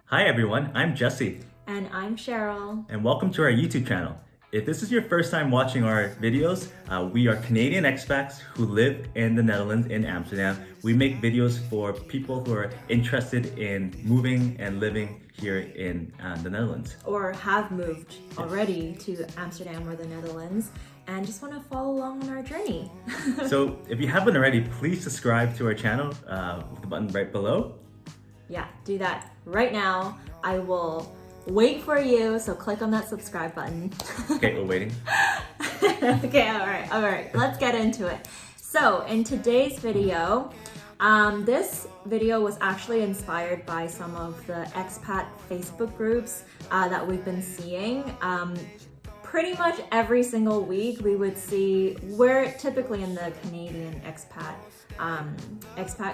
Hi everyone, I'm Jesse, And I'm Cheryl. and welcome to our YouTube channel. If this is your first time watching our videos, we are Canadian expats who live in the Netherlands in Amsterdam. We make videos for people who are interested in moving and living here in the Netherlands. Or have moved already to Amsterdam or the Netherlands and just want to follow along on our journey. So if you haven't already, please subscribe to our channel with the button right below. Yeah, do that right now. I will wait for you, so click on that subscribe button. Okay, we're waiting. Okay, all right, let's get into it. So in today's video, this video was actually inspired by some of the expat Facebook groups that we've been seeing. Pretty much every single week we would see, we're typically in the Canadian expat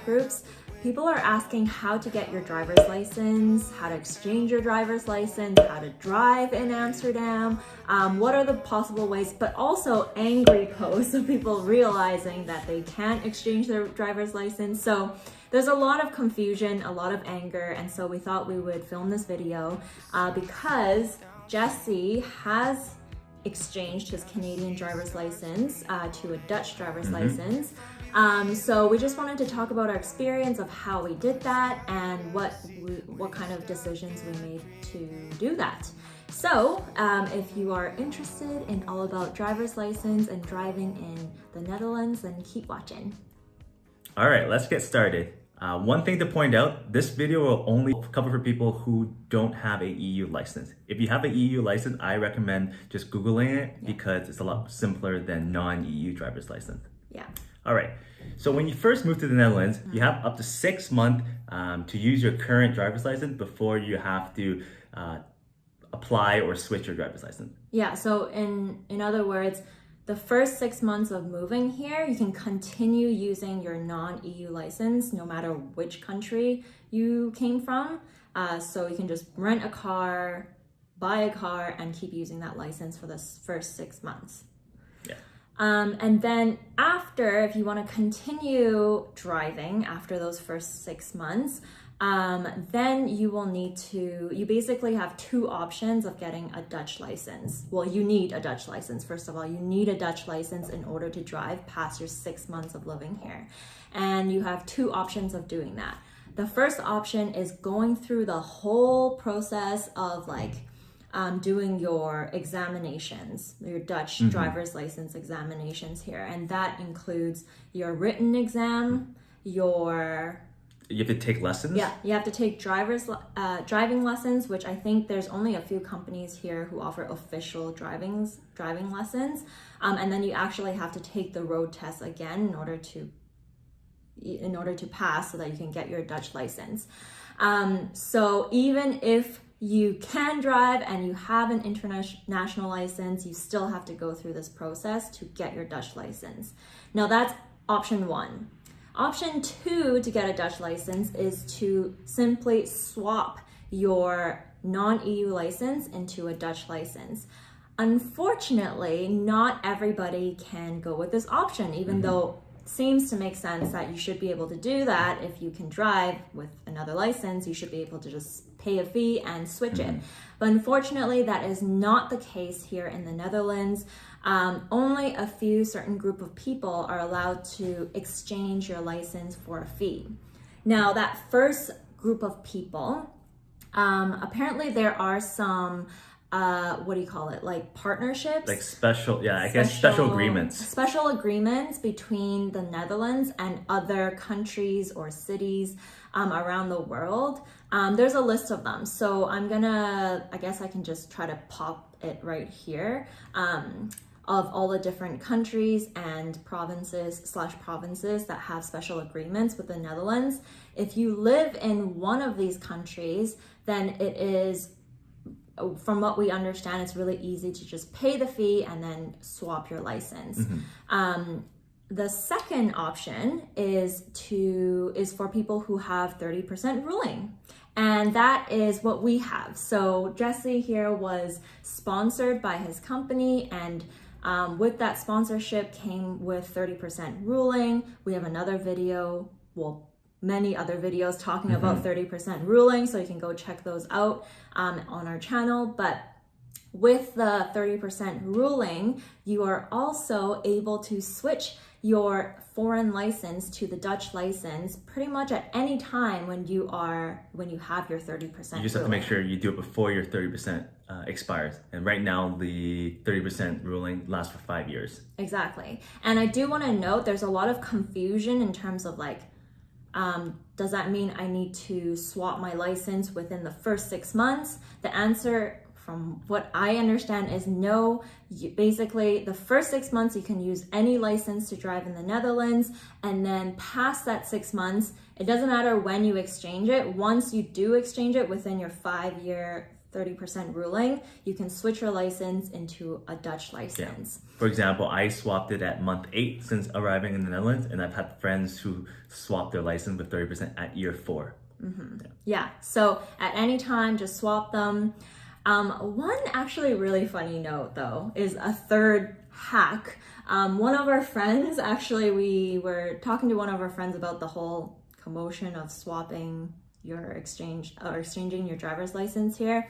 groups, people are asking how to get your driver's license, how to exchange your driver's license, how to drive in Amsterdam, what are the possible ways, but also angry posts of people realizing that they can't exchange their driver's license. So there's a lot of confusion, a lot of anger, and so we thought we would film this video because Jesse has exchanged his Canadian driver's license to a Dutch driver's license. So we just wanted to talk about our experience of how we did that and what kind of decisions we made to do that. So if you are interested in all about driver's license and driving in the Netherlands, then keep watching. All right, let's get started. One thing to point out, this video will only cover for people who don't have a EU license. If you have an EU license, I recommend just Googling it because it's a lot simpler than non-EU driver's license. Yeah. All right, so when you first move to the Netherlands, you have up to 6 months to use your current driver's license before you have to apply or switch your driver's license. Yeah, so in other words, the first 6 months of moving here, you can continue using your non-EU license no matter which country you came from. So you can just rent a car, buy a car, and keep using that license for the first 6 months. Yeah. And then after, if you want to continue driving after those first 6 months, then you will need to, you basically have two options of getting a Dutch license. Well, you need a Dutch license. First of all, you need a Dutch license in order to drive past your 6 months of living here. And you have two options of doing that. The first option is going through the whole process of doing your examinations, your Dutch driver's license examinations here. And that includes your written exam, You have to take lessons? Yeah, you have to take driving lessons, which I think there's only a few companies here who offer official driving lessons. And then you actually have to take the road test again in order to pass so that you can get your Dutch license. So even if you can drive and you have an international license, you still have to go through this process to get your Dutch license. Now that's option one. Option two to get a Dutch license is to simply swap your non-EU license into a Dutch license. Unfortunately, not everybody can go with this option, even though it seems to make sense that you should be able to do that. If you can drive with another license, you should be able to just pay a fee and switch it. But unfortunately, that is not the case here in the Netherlands. Only a few certain group of people are allowed to exchange your license for a fee. Now, that first group of people, apparently there are some, like partnerships? Like special agreements. Special agreements between the Netherlands and other countries or cities around the world. There's a list of them. So I guess I can just try to pop it right here. Of all the different countries and provinces that have special agreements with the Netherlands. If you live in one of these countries, then it is, from what we understand, it's really easy to just pay the fee and then swap your license. The second option is for people who have 30% ruling. And that is what we have. So Jesse here was sponsored by his company, and with that sponsorship came with 30% ruling. We have another video, well, many other videos talking about 30% ruling, so you can go check those out on our channel. But with the 30% ruling, you are also able to switch your foreign license to the Dutch license pretty much at any time when you have your 30%. You just have to make sure you do it before your 30% expires. And right now, the 30% ruling lasts for 5 years. Exactly. And I do want to note there's a lot of confusion in terms of like, does that mean I need to swap my license within the first 6 months? The answer, from what I understand, is no. Basically, the first 6 months you can use any license to drive in the Netherlands, and then past that 6 months, it doesn't matter when you exchange it. Once you do exchange it within your 5-year 30% ruling, you can switch your license into a Dutch license. Yeah. For example, I swapped it at month 8 since arriving in the Netherlands, and I've had friends who swapped their license with 30% at year 4. Yeah, so at any time, just swap them. One actually really funny note though is a third hack. One of our friends, actually, we were talking to one of our friends about the whole commotion of swapping your exchanging your driver's license here.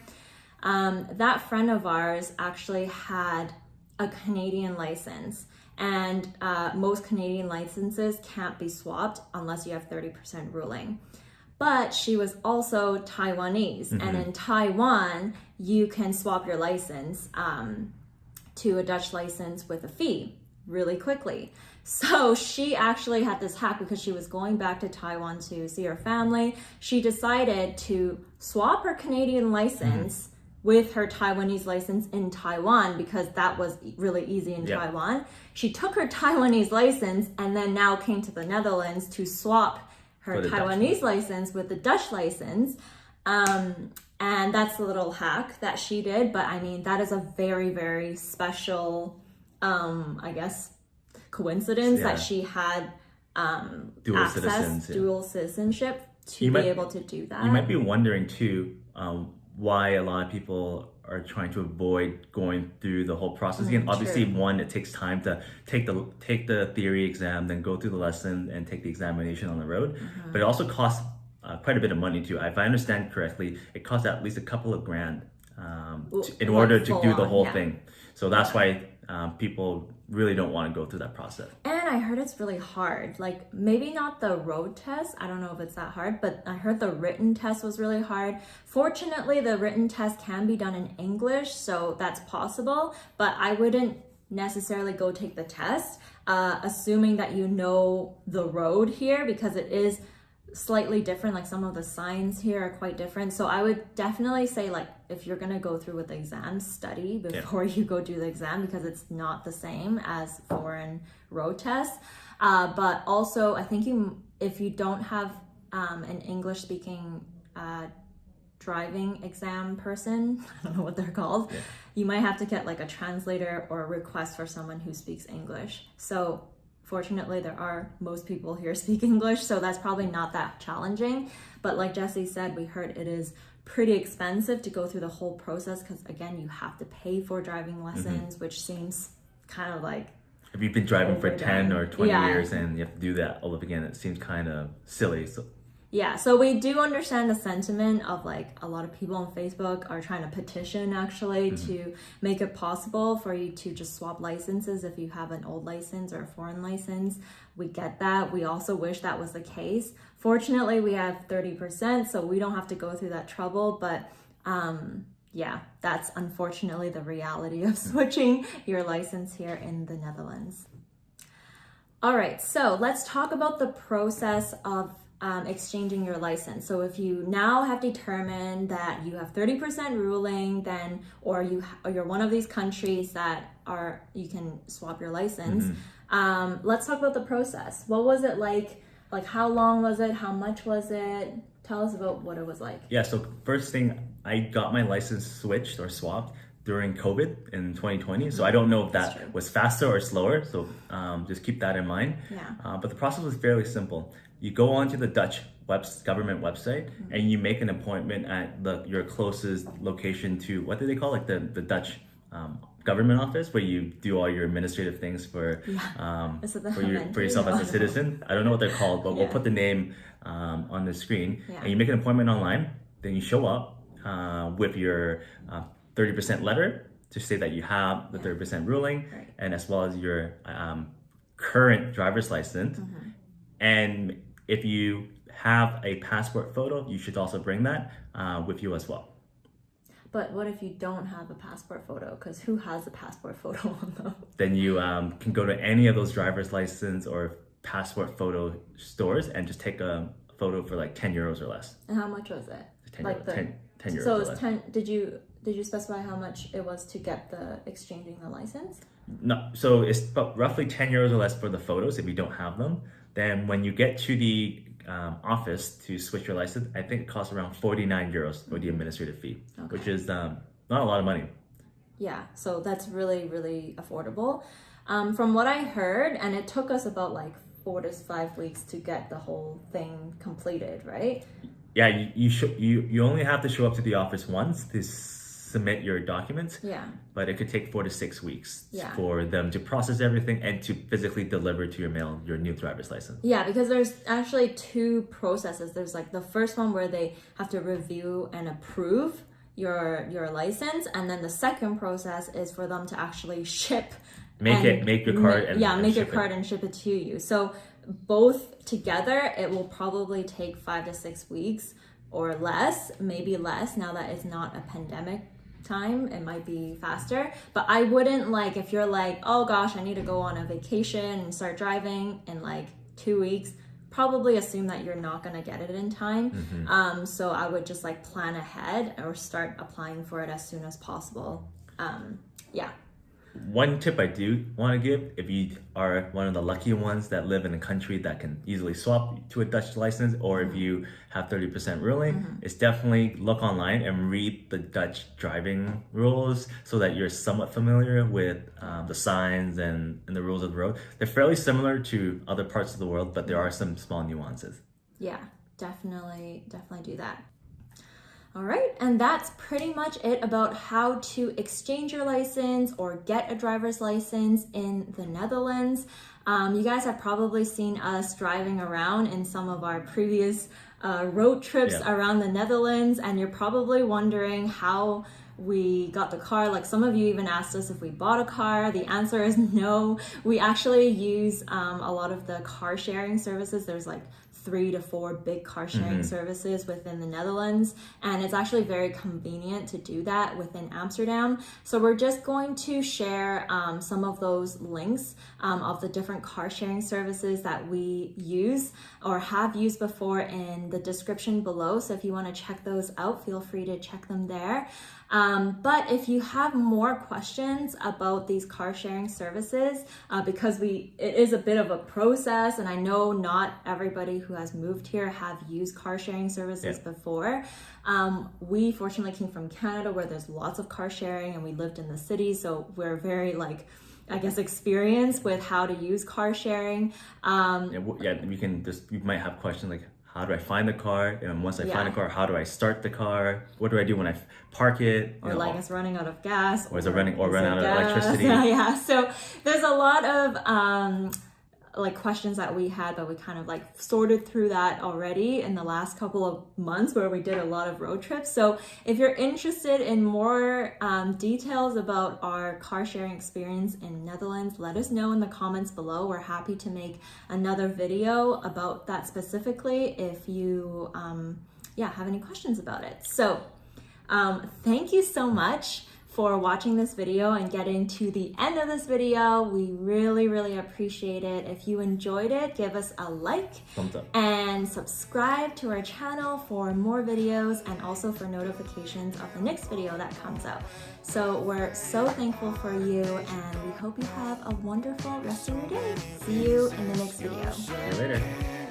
That friend of ours actually had a Canadian license, and most Canadian licenses can't be swapped unless you have 30% ruling. But she was also Taiwanese, and in Taiwan, you can swap your license to a Dutch license with a fee really quickly. So she actually had this hack because she was going back to Taiwan to see her family. She decided to swap her Canadian license with her Taiwanese license in Taiwan because that was really easy in Taiwan. She took her Taiwanese license and then now came to the Netherlands to swap her Taiwanese license with the Dutch license. And that's the little hack that she did. But I mean, that is a very, very special, I guess, coincidence that she had dual citizenship to be able to do that. You might be wondering too, why a lot of people are trying to avoid going through the whole process again. Obviously, one, it takes time to take the theory exam, then go through the lesson and take the examination on the road. But it also costs quite a bit of money too. If I understand correctly, it costs at least a couple of grand in order to do the whole thing. So that's why people really don't want to go through that process. And I heard it's really hard. Like, maybe not the road test. I don't know if it's that hard, but I heard the written test was really hard. Fortunately, the written test can be done in English, so that's possible, but I wouldn't necessarily go take the test, assuming that you know the road here, because it is slightly different. Like, some of the signs here are quite different. So I would definitely say, like, if you're gonna go through with the exam, study before you go do the exam, because it's not the same as foreign road tests. But also, I think if you don't have an English speaking driving exam person, I don't know what they're called, you might have to get like a translator or a request for someone who speaks English. So fortunately, most people here speak English, so that's probably not that challenging. But like Jesse said, we heard it is pretty expensive to go through the whole process because, again, you have to pay for driving lessons, which seems kind of like... If you've been driving for 10 or 20 years and you have to do that all over again, it seems kind of silly. So we do understand the sentiment of, like, a lot of people on Facebook are trying to petition actually to make it possible for you to just swap licenses if you have an old license or a foreign license. We get that. We also wish that was the case. Fortunately, we have 30%, so we don't have to go through that trouble. But that's unfortunately the reality of switching your license here in the Netherlands. All right, so let's talk about the process of exchanging your license. So if you now have determined that you have 30% ruling, then or you're one of these countries that you can swap your license. Let's talk about the process. What was it like? Like, how long was it? How much was it? Tell us about what it was like. Yeah, so first thing, I got my license switched or swapped during COVID in 2020. So I don't know if that was faster or slower. So just keep that in mind. But the process was fairly simple. You go onto the Dutch government website and you make an appointment at your closest location to, what do they call it? Like the Dutch government office where you do all your administrative things for Is it the for yourself as a citizen. I don't know what they're called, but we'll put the name on the screen. And you make an appointment online. Then you show up with your 30% letter to say that you have the 30% ruling, and as well as your current driver's license. And if you have a passport photo, you should also bring that with you as well. But what if you don't have a passport photo? Because who has a passport photo on them? Then you can go to any of those driver's license or passport photo stores and just take a photo for like 10 euros or less. And how much was it? 10 euros so or it's less. 10. Did you specify how much it was to get the exchanging the license? No, so it's about roughly 10 euros or less for the photos if you don't have them. Then when you get to the office to switch your license, I think it costs around 49 euros for the administrative fee, which is not a lot of money. Yeah, so that's really, really affordable. From what I heard, and it took us about like 4 to 5 weeks to get the whole thing completed, right? Yeah, you only have to show up to the office once to submit your documents. Yeah. But it could take 4 to 6 weeks Yeah. for them to process everything and to physically deliver to your mail your new driver's license. Yeah, because there's actually 2 processes. There's like the first one where they have to review and approve your license, and then the second process is for them to actually ship. Make your card and make your ship card and ship it to you. So both together, it will probably take 5 to 6 weeks or less, maybe less. Now that it's not a pandemic time, it might be faster. But I wouldn't, like, if you're like, oh gosh, I need to go on a vacation and start driving in like 2 weeks, probably assume that you're not going to get it in time. So I would just like plan ahead or start applying for it as soon as possible. Yeah. One tip I do want to give, if you are one of the lucky ones that live in a country that can easily swap to a Dutch license, or if you have 30% ruling, is definitely look online and read the Dutch driving rules so that you're somewhat familiar with the signs and the rules of the road. They're fairly similar to other parts of the world, but there are some small nuances. Yeah, definitely do that. All right, and that's pretty much it about how to exchange your license or get a driver's license in the Netherlands. You guys have probably seen us driving around in some of our previous road trips around the Netherlands, and you're probably wondering how we got the car. Like, some of you even asked us if we bought a car. The answer is no. We actually use a lot of the car sharing services. There's like 3 to 4 big car sharing services within the Netherlands, and it's actually very convenient to do that within Amsterdam. So we're just going to share some of those links of the different car sharing services that we use or have used before in the description below. So if you want to check those out, feel free to check them there. But if you have more questions about these car sharing services, because it is a bit of a process, and I know not everybody who has moved here have used car sharing services before. We fortunately came from Canada, where there's lots of car sharing, and we lived in the city, so we're very experienced with how to use car sharing. You might have questions like, how do I find the car? And once I find the car, how do I start the car? What do I do when I park it? Or it's running out of gas. Or is it run out of electricity? Yeah. So there's a lot of questions that we had, but we kind of sorted through that already in the last couple of months where we did a lot of road trips. So if you're interested in more details about our car sharing experience in Netherlands, let us know in the comments below. We're happy to make another video about that specifically if you have any questions about it. So thank you so much for watching this video and getting to the end of this video. We really, really appreciate it. If you enjoyed it, give us a like, thumbs up, and subscribe to our channel for more videos and also for notifications of the next video that comes out. So we're so thankful for you, and we hope you have a wonderful rest of your day. See you in the next video. See you later.